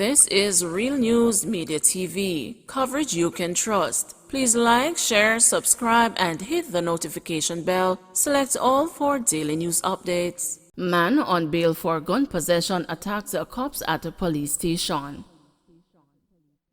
This is Real News Media TV, coverage you can trust. Please like, share, subscribe, and hit the notification bell. Select all for daily news updates. Man on bail for gun possession attacks the cops at a police station.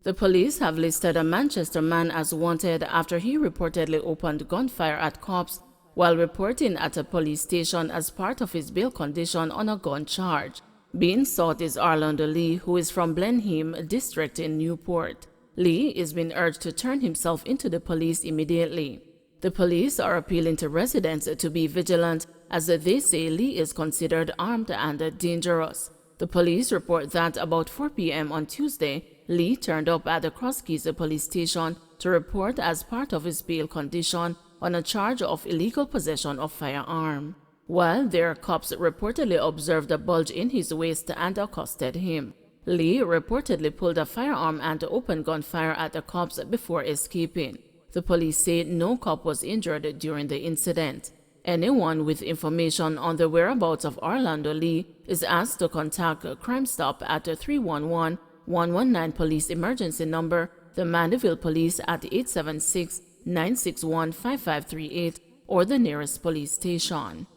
The police have listed a Manchester man as wanted after he reportedly opened gunfire at cops while reporting at a police station as part of his bail condition on a gun charge. Being sought is Orlando Lee, who is from Blenheim district in Newport. Lee is being urged to turn himself into the police immediately. The police are appealing to residents to be vigilant as they say Lee is considered armed and dangerous. The police report that about 4 p.m. on Tuesday, Lee turned up at the Crosskeys police station to report as part of his bail condition on a charge of illegal possession of firearm. While there, cops reportedly observed a bulge in his waist and accosted him. Lee reportedly pulled a firearm and opened gunfire at the cops before escaping. The police say no cop was injured during the incident. Anyone with information on the whereabouts of Orlando Lee is asked to contact Crime Stop at 311-119 police emergency number, the Mandeville Police at 876-961-5538, or the nearest police station.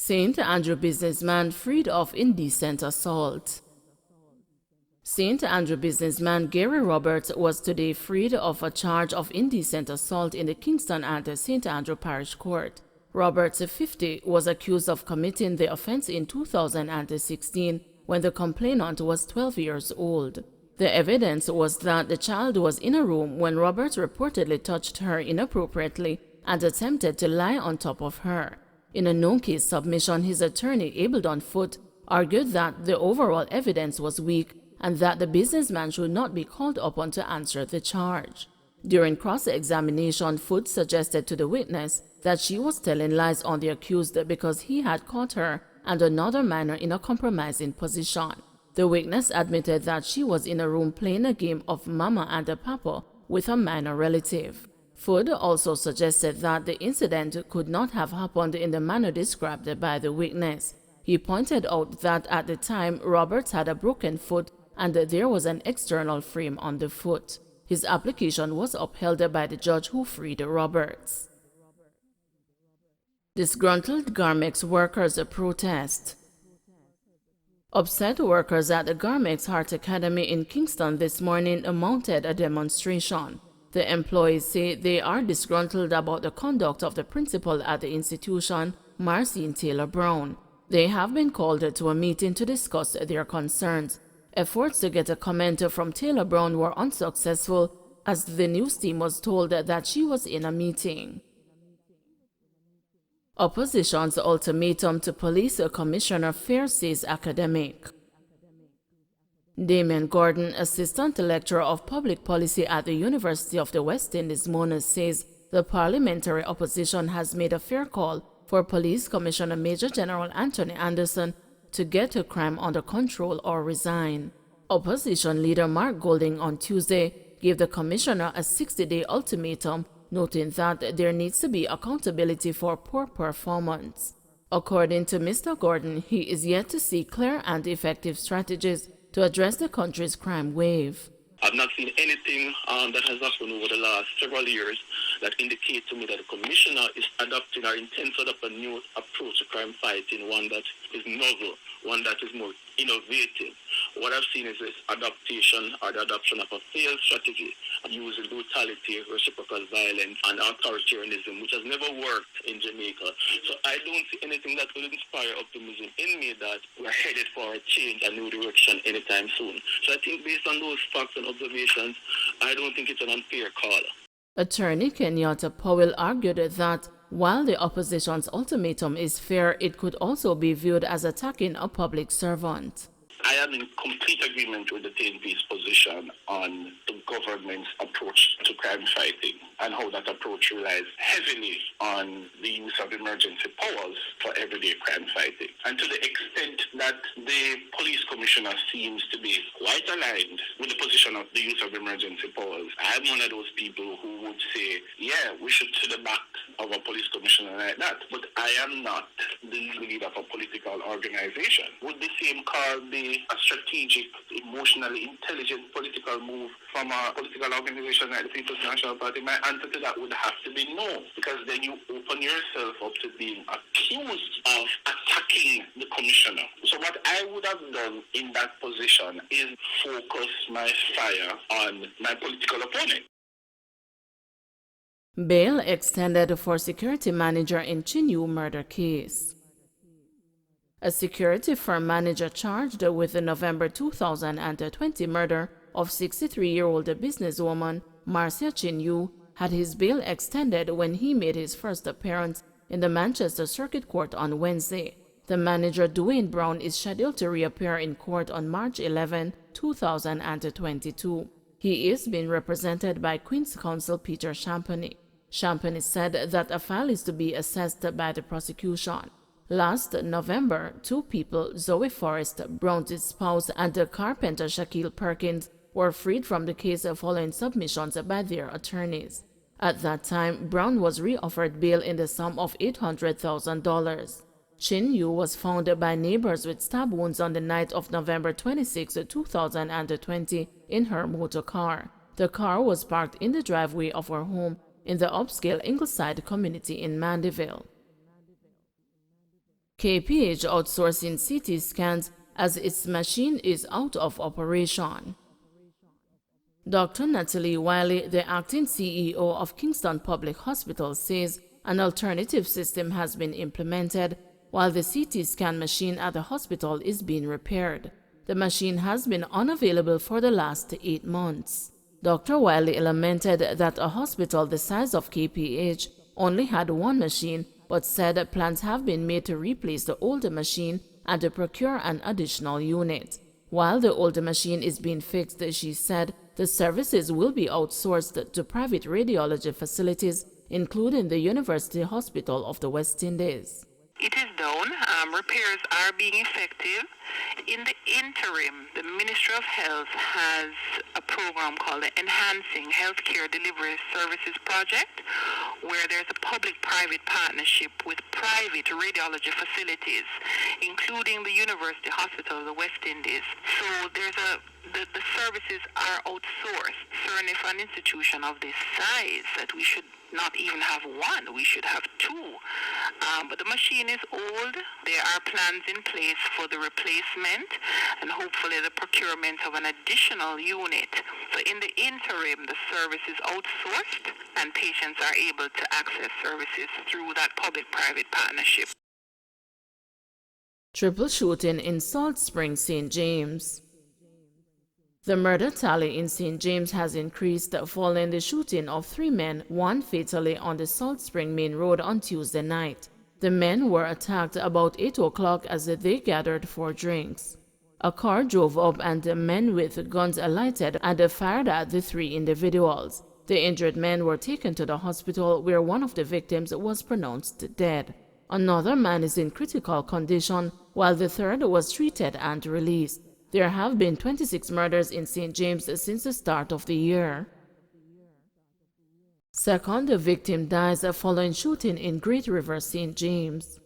St. Andrew businessman freed of indecent assault. St. Andrew businessman Gary Roberts was today freed of a charge of indecent assault in the Kingston and St. Andrew Parish Court. Roberts, 50, was accused of committing the offense in 2016 when the complainant was 12 years old. The evidence was that the child was in a room when Roberts reportedly touched her inappropriately and attempted to lie on top of her. In a no-case submission, his attorney, Abledon Foote, argued that the overall evidence was weak and that the businessman should not be called upon to answer the charge. During cross-examination, Foote suggested to the witness that she was telling lies on the accused because he had caught her and another minor in a compromising position. The witness admitted that she was in a room playing a game of Mama and Papa with a minor relative. Foote also suggested that the incident could not have happened in the manner described by the witness. He pointed out that at the time, Roberts had a broken foot and there was an external frame on the foot. His application was upheld by the judge who freed Roberts. Disgruntled Garmex workers protest. Upset workers at the Garmex Heart Academy in Kingston this morning mounted a demonstration. The employees say they are disgruntled about the conduct of the principal at the institution, Marcine Taylor Brown. They have been called to a meeting to discuss their concerns. Efforts to get a comment from Taylor Brown were unsuccessful as the news team was told that she was in a meeting. Opposition's ultimatum to Police Commissioner Fair says academic. Damien Gordon, Assistant Lecturer of Public Policy at the University of the West Indies, Mona, says the parliamentary opposition has made a fair call for Police Commissioner Major General Anthony Anderson to get crime under control or resign. Opposition leader Mark Golding on Tuesday gave the commissioner a 60-day ultimatum, noting that there needs to be accountability for poor performance. According to Mr. Gordon, he is yet to see clear and effective strategies to address the country's crime wave. I've not seen anything that has happened over the last several years that indicate to me that the commissioner is adopting or intends to adopt a new approach to crime fighting, one that is novel, one that is more innovative. What I've seen is this adaptation or the adoption of a failed strategy using brutality, reciprocal violence, and authoritarianism, which has never worked in Jamaica. So I don't see anything that will inspire optimism in me that we're headed for a change, a new direction anytime soon. So I think based on those facts and observations, I don't think it's an unfair call. Attorney Kenyatta Powell argued that while the opposition's ultimatum is fair, it could also be viewed as attacking a public servant. I am in complete agreement with the TNP's position on the government's approach to crime fighting and how that approach relies heavily on the use of emergency powers for everyday crime fighting. And to the extent that the police commissioner seems to be quite aligned with the position of the use of emergency powers, I'm one of those people who would say, yeah, we should to the back of a police commissioner like that. But I am not the leader of a political organization. Would the same call be a strategic, emotionally intelligent political move from a political organization like the People's National Party? My answer to that would have to be no, because then you open yourself up to being accused of attacking the commissioner. So what I would have done in that position is focus my fire on my political opponent. Bail extended for security manager in Chinyu murder case. A security firm manager charged with the November 2020 murder of 63-year-old businesswoman Marcia Chinyu had his bail extended when he made his first appearance in the Manchester Circuit Court on Wednesday. The manager, Dwayne Brown, is scheduled to reappear in court on March 11, 2022. He is being represented by Queen's Counsel Peter Champagny. Champagny said that a file is to be assessed by the prosecution. Last November, two people, Zoe Forrest, Brown's spouse, and the carpenter Shaquille Perkins, were freed from the case following submissions by their attorneys. At that time, Brown was reoffered bail in the sum of $800,000. Chinyu was found by neighbors with stab wounds on the night of November 26, 2020 in her motor car. The car was parked in the driveway of her home in the upscale Ingleside community in Mandeville. KPH outsourcing CT scans as its machine is out of operation. Dr. Natalie Wiley, the acting CEO of Kingston Public Hospital, says an alternative system has been implemented while the CT scan machine at the hospital is being repaired. The machine has been unavailable for the last 8 months. Dr. Wiley lamented that a hospital the size of KPH only had one machine, but said plans have been made to replace the older machine and to procure an additional unit. While the older machine is being fixed, she said the services will be outsourced to private radiology facilities, including the University Hospital of the West Indies. It is down. Repairs are being effective. In the interim, the Ministry of Health has a program called the Enhancing Healthcare Delivery Services Project, where there's a public-private partnership with private radiology facilities, including the University Hospital of the West Indies. So the services are outsourced. Certainly for an institution of this size, that we should not even have one, we should have two. But the machine is old. There are plans in place for the replacement and hopefully the procurement of an additional unit. So in the interim, the service is outsourced and patients are able to access services through that public-private partnership. Triple shooting in Salt Spring, St. James. The murder tally in St. James has increased following the shooting of 3 men, one fatally, on the Salt Spring Main Road on Tuesday night. The men were attacked about 8 o'clock as they gathered for drinks. A car drove up and the men with guns alighted and fired at the 3 individuals. The injured men were taken to the hospital, where one of the victims was pronounced dead. Another man is in critical condition, while the third was treated and released. There have been 26 murders in St. James since the start of the year. Second victim dies following shooting in Great River, St. James.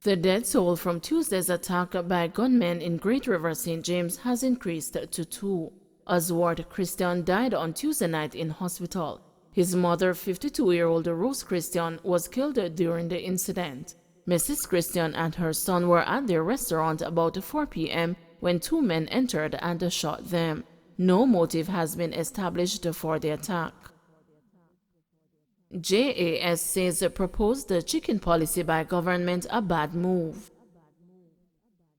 The dead toll from Tuesday's attack by gunmen in Great River, St. James has increased to 2. Oswald Christian died on Tuesday night in hospital. His mother, 52-year-old Rose Christian, was killed during the incident. Mrs. Christian and her son were at their restaurant about 4 p.m. when 2 men entered and shot them. No motive has been established for the attack. JAS says the proposed chicken policy by government a bad move.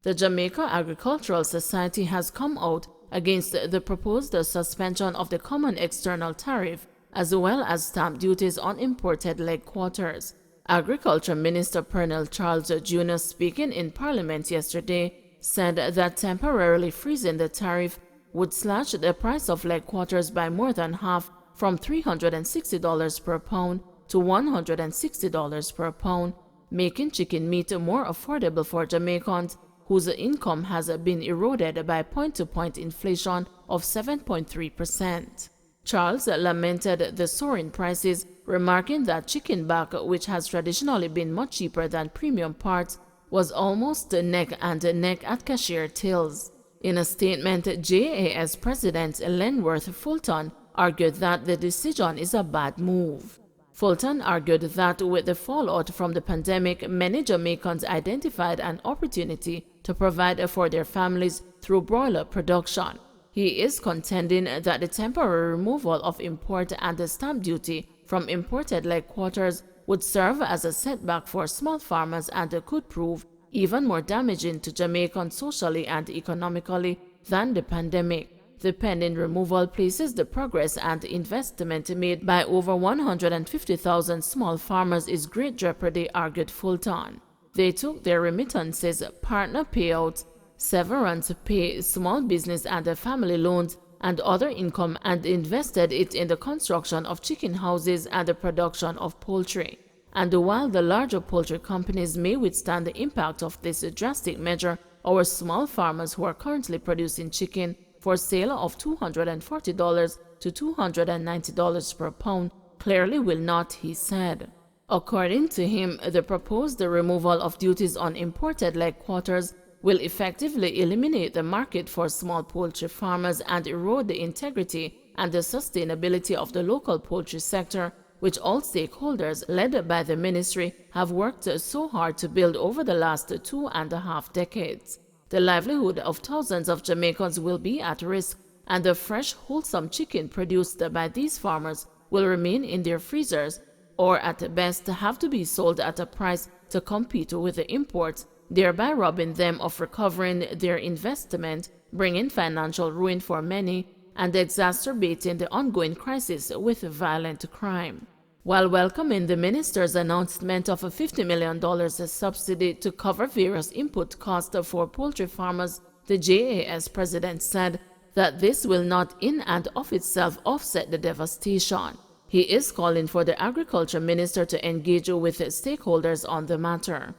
The Jamaica Agricultural Society has come out against the proposed suspension of the common external tariff as well as stamp duties on imported leg quarters. Agriculture Minister Pernell Charles Jr., speaking in Parliament yesterday, said that temporarily freezing the tariff would slash the price of leg quarters by more than half, from $360 per pound to $160 per pound, making chicken meat more affordable for Jamaicans whose income has been eroded by point-to-point inflation of 7.3%. Charles lamented the soaring prices remarking that chicken back, which has traditionally been much cheaper than premium parts, was almost neck and neck at cashier tills. In a statement, JAS President Lenworth Fulton argued that the decision is a bad move. Fulton argued that with the fallout from the pandemic, many Jamaicans identified an opportunity to provide for their families through broiler production. He is contending that the temporary removal of import and the stamp duty from imported leg quarters would serve as a setback for small farmers and could prove even more damaging to Jamaicans socially and economically than the pandemic. The pending removal places the progress and investment made by over 150,000 small farmers in great jeopardy, argued Fulton. They took their remittances, partner payouts, severance pay, small business and family loans, and other income and invested it in the construction of chicken houses and the production of poultry. And while the larger poultry companies may withstand the impact of this drastic measure, our small farmers who are currently producing chicken for sale of $240 to $290 per pound clearly will not, he said. According to him, the proposed removal of duties on imported leg quarters will effectively eliminate the market for small poultry farmers and erode the integrity and the sustainability of the local poultry sector, which all stakeholders, led by the ministry, have worked so hard to build over the last 2.5 decades. The livelihood of thousands of Jamaicans will be at risk, and the fresh, wholesome chicken produced by these farmers will remain in their freezers, or at best have to be sold at a price to compete with the imports, thereby robbing them of recovering their investment, bringing financial ruin for many, and exacerbating the ongoing crisis with violent crime. While welcoming the minister's announcement of a $50 million subsidy to cover various input costs for poultry farmers, the JAS president said that this will not in and of itself offset the devastation. He is calling for the agriculture minister to engage with stakeholders on the matter.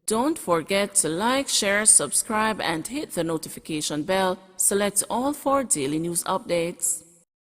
Don't forget to like, share, subscribe, and hit the notification bell. Select all for daily news updates.